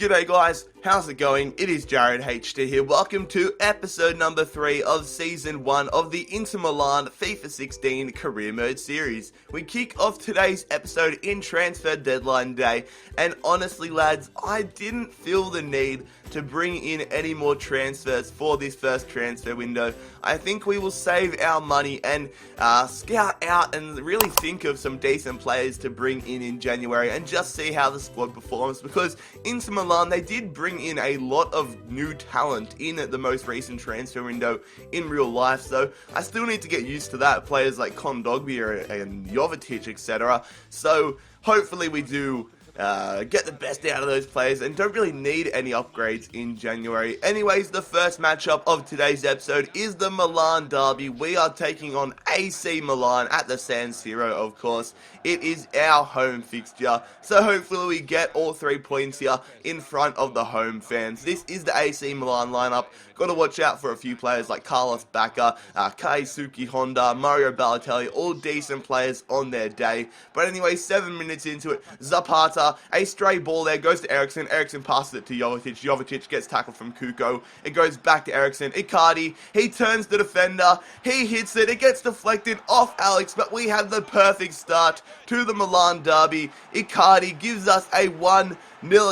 G'day guys, how's it going? It is Jared HT here. Welcome to episode number 3 of season 1 of the Inter Milan FIFA 16 career mode series. We kick off today's episode in transfer deadline day, and honestly lads, I didn't feel the need to bring in any more transfers for this first transfer window. I think we will save our money and scout out and really think of some decent players to bring in January and just see how the squad performs, because Inter Milan, they did bring in a lot of new talent in the most recent transfer window in real life, so I still need to get used to that, players like Kondogbia and Jovetic, etc. So hopefully we do get the best out of those players and don't really need any upgrades in January. Anyways, the first matchup of today's episode is the Milan Derby. We are taking on AC Milan at the San Siro, of course. It is our home fixture, so hopefully we get all 3 points here in front of the home fans. This is the AC Milan lineup. Got to watch out for a few players like Carlos Bacca, Keisuke Honda, Mario Balotelli, all decent players on their day. But anyway, 7 minutes into it, Zapata, a stray ball there, goes to Eriksson. Eriksson passes it to Jovetic. Jovetic gets tackled from Kuko. It goes back to Eriksson. Icardi, he turns the defender. He hits it. It gets deflected off Alex, but we have the perfect start to the Milan Derby. Icardi gives us a 1-0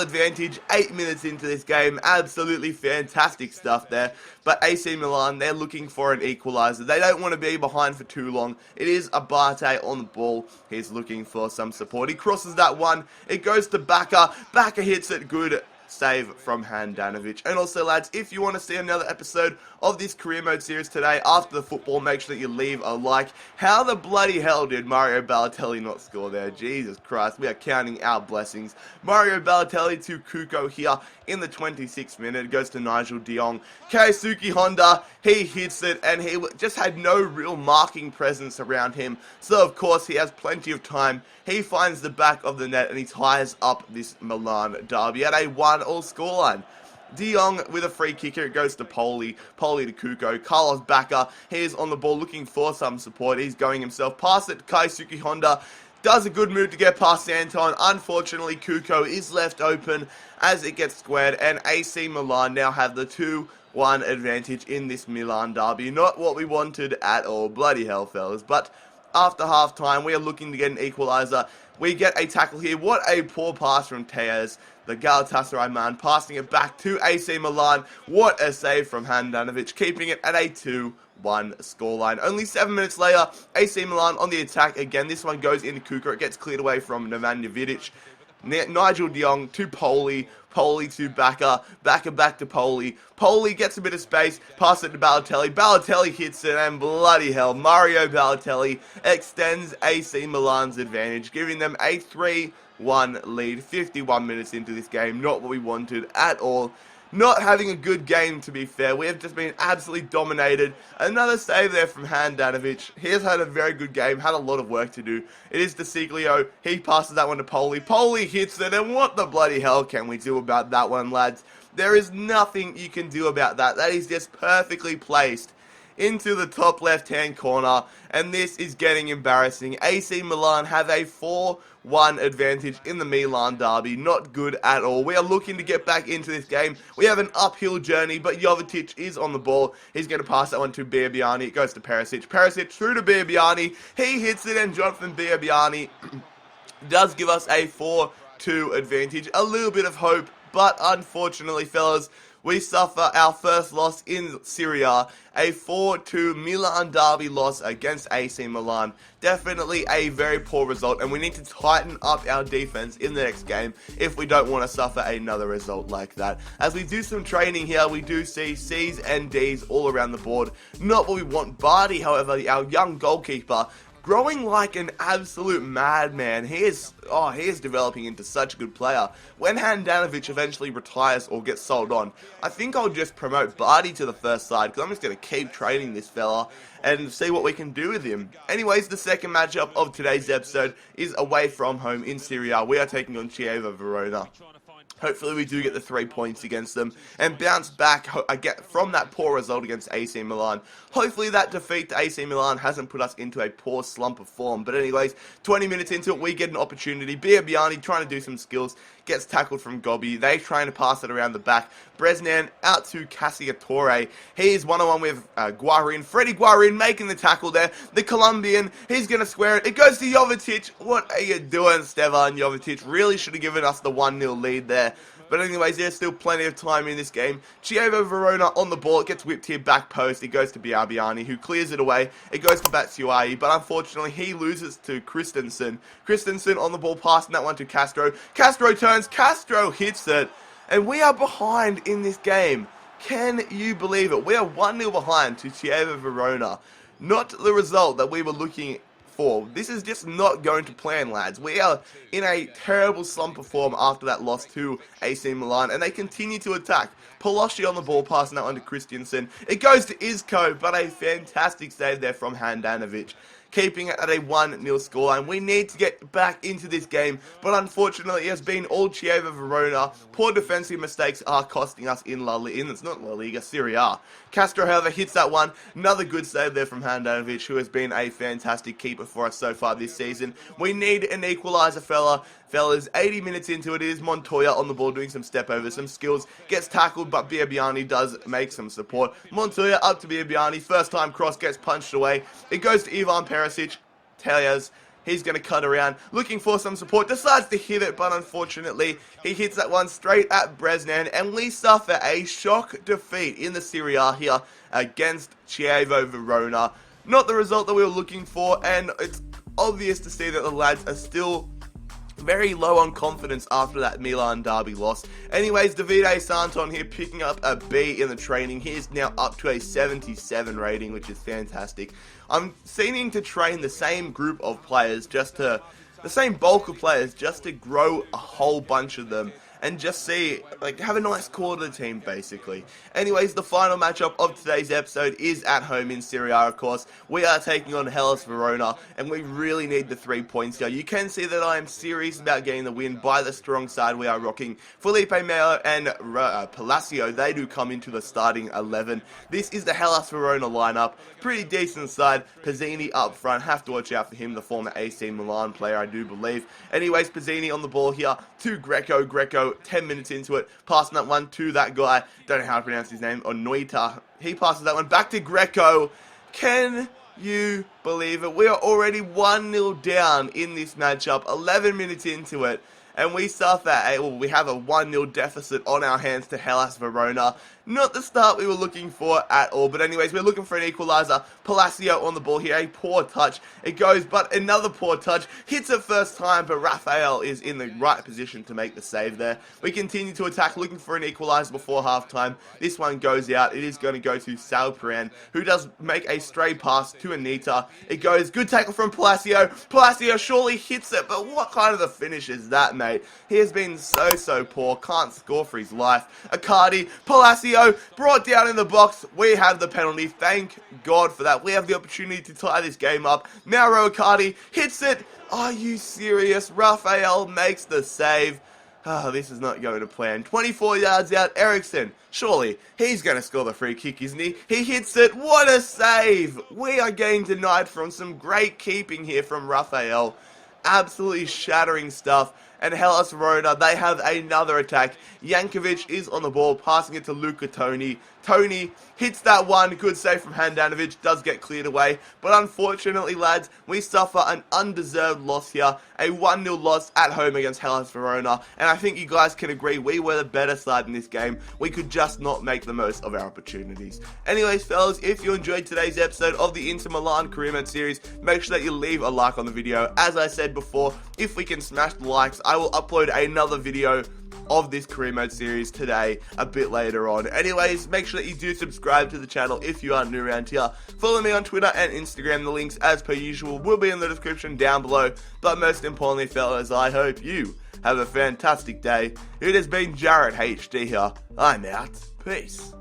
advantage 8 minutes into this game. Absolutely fantastic stuff there. But AC Milan, they're looking for an equaliser. They don't want to be behind for too long. It is Abate on the ball. He's looking for some support. He crosses that one. It goes to Bacca. Bacca hits it good. Save from Handanovic. And also lads, if you want to see another episode of this career mode series today after the football, make sure that you leave a like. How the bloody hell did Mario Balotelli not score there? Jesus Christ, we are counting our blessings. Mario Balotelli to Kuko here in the 26th minute. It goes to Nigel de Jong. Keisuke Honda, he hits it, and he just had no real marking presence around him, so of course he has plenty of time. He finds the back of the net and he ties up this Milan Derby at a 1-all scoreline. De Jong with a free kicker. It goes to Poli. Poli to Kuko. Carlos Bacca, he is on the ball looking for some support. He's going himself. Pass it to Keisuke Honda. Does a good move to get past Anton. Unfortunately, Kuko is left open as it gets squared, and AC Milan now have the 2-1 advantage in this Milan Derby. Not what we wanted at all. Bloody hell, fellas. But after half-time, we are looking to get an equaliser. We get a tackle here. What a poor pass from Tejas, the Galatasaray man, passing it back to AC Milan. What a save from Handanovic, keeping it at a 2-1 scoreline. Only 7 minutes later, AC Milan on the attack again. This one goes into Kuka. It gets cleared away from Nemanja Vidic. Nigel de Jong to Poli. Poli to Bacca. Bacca back to Poli. Poli gets a bit of space. Pass it to Balotelli. Balotelli hits it, and bloody hell, Mario Balotelli extends AC Milan's advantage, giving them a 3-1 lead. 51 minutes into this game. Not what we wanted at all. Not having a good game, to be fair. We have just been absolutely dominated. Another save there from Handanovic. He has had a very good game, had a lot of work to do. It is De Siglio. He passes that one to Poli. Poli hits it, and what the bloody hell can we do about that one, lads? There is nothing you can do about that. That is just perfectly placed into the top left-hand corner, and this is getting embarrassing. AC Milan have a 4-1 advantage in the Milan Derby. Not good at all. We are looking to get back into this game. We have an uphill journey, but Jovetic is on the ball. He's going to pass that one to Biabiani. It goes to Perisic. Perisic through to Biabiani. He hits it, and Jonathan Biabiani does give us a 4-2 advantage. A little bit of hope, but unfortunately, fellas, we suffer our first loss in Serie A, a 4-2 Milan Derby loss against AC Milan. Definitely a very poor result, and we need to tighten up our defense in the next game if we don't want to suffer another result like that. As we do some training here, we do see C's and D's all around the board. Not what we want. Bardi, however, our young goalkeeper, growing like an absolute madman. He is developing into such a good player. When Handanovic eventually retires or gets sold on, I think I'll just promote Bardi to the first side, because I'm just going to keep training this fella and see what we can do with him. Anyways, the second matchup of today's episode is away from home in Serie A. We are taking on Verona. Hopefully we do get the 3 points against them and bounce back from that poor result against AC Milan. Hopefully that defeat to AC Milan hasn't put us into a poor slump of form. But anyways, 20 minutes into it, we get an opportunity. Biabiani trying to do some skills, gets tackled from Gobbi. They trying to pass it around the back. Bresnan out to Cassiatore. He is one-on-one with Guarin. Freddy Guarin making the tackle there. The Colombian, he's going to square it. It goes to Jovetic. What are you doing, Stevan Jovetic? Really should have given us the 1-0 lead there. But anyways, there's still plenty of time in this game. Chievo Verona on the ball. It gets whipped here, back post. It goes to Biabiani, who clears it away. It goes to Batshuayi, but unfortunately, he loses to Christensen. Christensen on the ball, passing that one to Castro. Castro turns. Castro hits it. And we are behind in this game. Can you believe it? We are 1-0 behind to Chievo Verona. Not the result that we were looking for. This is just not going to plan, lads. We are in a terrible slump of form after that loss to AC Milan, and they continue to attack. Polosci on the ball, passing that one to Christensen. It goes to Isco, but a fantastic save there from Handanovic, keeping it at a 1-0 scoreline. We need to get back into this game, but unfortunately it has been all Chievo Verona. Poor defensive mistakes are costing us in it's not La Liga, Serie A. Castro, however, hits that one. Another good save there from Handanovic, who has been a fantastic keeper for us so far this season. We need an equaliser, fellas. 80 minutes into it, it is Montoya on the ball doing some step over, some skills. Gets tackled, but Biabiani does make some support. Montoya up to Biabiani. First time cross, gets punched away. It goes to Ivan Perisic. Tellas, he's going to cut around, looking for some support. Decides to hit it, but unfortunately, he hits that one straight at Bresnan. And we suffer a shock defeat in the Serie A here against Chievo Verona. Not the result that we were looking for, and it's obvious to see that the lads are still very low on confidence after that Milan Derby loss. Anyways, Davide Santon here picking up a B in the training. He is now up to a 77 rating, which is fantastic. I'm seeming to train the same group of players, the same bulk of players, just to grow a whole bunch of them and just see, have a nice core to the team, basically. Anyways, the final matchup of today's episode is at home in Serie A, of course. We are taking on Hellas Verona, and we really need the 3 points here. You can see that I am serious about getting the win by the strong side we are rocking. Felipe Melo and Palacio, they do come into the starting 11. This is the Hellas Verona lineup. Pretty decent side. Pizzini up front. Have to watch out for him, the former AC Milan player, I do believe. Anyways, Pizzini on the ball here to Greco. 10 minutes into it, passing that one to that guy, don't know how to pronounce his name, Onoita. He passes that one back to Greco. Can you believe it? We are already 1-0 down in this matchup, 11 minutes into it, and we we have a 1-0 deficit on our hands to Hellas Verona. Not the start we were looking for at all. But anyways, we're looking for an equaliser. Palacio on the ball here. A poor touch. It goes, but another poor touch. Hits it first time, but Rafael is in the right position to make the save there. We continue to attack, looking for an equaliser before halftime. This one goes out. It is going to go to Salperan, who does make a stray pass to Anita. It goes, good tackle from Palacio. Palacio surely hits it, but what kind of a finish is that, mate? He has been so poor. Can't score for his life. Icardi, Palacio, brought down in the box. We have the penalty. Thank God for that. We have the opportunity to tie this game up. Mauro Icardi hits it. Are you serious? Rafael makes the save. This is not going to plan. 24 yards out. Eriksson, surely he's going to score the free kick, isn't he? He hits it. What a save. We are getting denied from some great keeping here from Rafael. Absolutely shattering stuff. And Hellas Verona, they have another attack. Jankovic is on the ball, passing it to Luca Toni. Toni hits that one. Good save from Handanovic. Does get cleared away. But unfortunately, lads, we suffer an undeserved loss here. A 1-0 loss at home against Hellas Verona. And I think you guys can agree we were the better side in this game. We could just not make the most of our opportunities. Anyways, fellas, if you enjoyed today's episode of the Inter Milan Career Mode series, make sure that you leave a like on the video. As I said before, if we can smash the likes, I will upload another video of this career mode series today a bit later on. Anyways, make sure that you do subscribe to the channel if you are new around here. Follow me on Twitter and Instagram. The links, as per usual, will be in the description down below. But most importantly, fellas, I hope you have a fantastic day. It has been Jared HD here. I'm out. Peace.